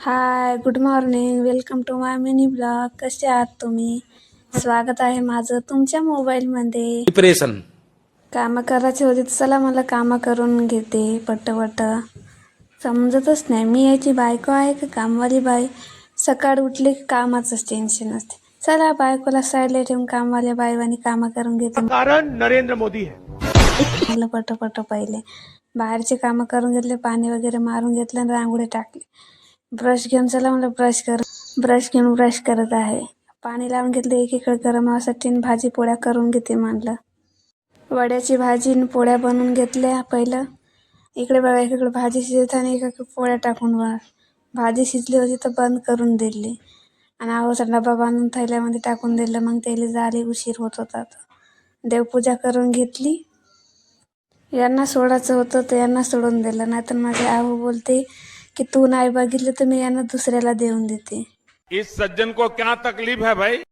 High, good morning. Welcome to my mini blog. कसे आहात तुम्ही? स्वागत आहे माझं तुमच्या मोबाईलमध्ये. डिप्रेशन. कामं करायची होती तर चला मला कामं करून घेते पटपट. समजतच नाही मी याची बायको आहे का कामवाली बाई. सकाळ उठली की कामाचंच टेन्शन असते. चला बायकोला साईडला ठेवून कामवाल्या बाईवानी कामं करून घेते. कारण नरेंद्र मोदी है. मला पटपट पहिले बाहेरचे कामं करून घेतले, पाणी वगैरे मारून घेतलं आणि रांगोळी टाकली. ब्रश घेऊन चला मला ब्रश घेऊन ब्रश करत आहे. पाणी लावून घेतलं एकीकडे गरम व्हासाठी आणि भाजी पोळ्या करून घेते म्हणलं. वड्याची भाजी आणि पोळ्या बनवून घेतल्या पहिलं. इकडे बघा एकीकडे भाजी शिजताना एकीकडे पोळ्या टाकून भाजी शिजली होती तर बंद करून दिली आणि आवाचा डबा बांधून थैल्यामध्ये टाकून दिलं. मग त्याला जाले उशीर होत होता. देवपूजा करून घेतली. यांना सोडायचं होतं तर यांना सोडून दिलं, नाहीतर माझे आऊ बोलते की तू नाही बघितलं तर मी यांना दुसऱ्याला देऊन देते. इस सज्जन को क्या तकलीफ है भाई?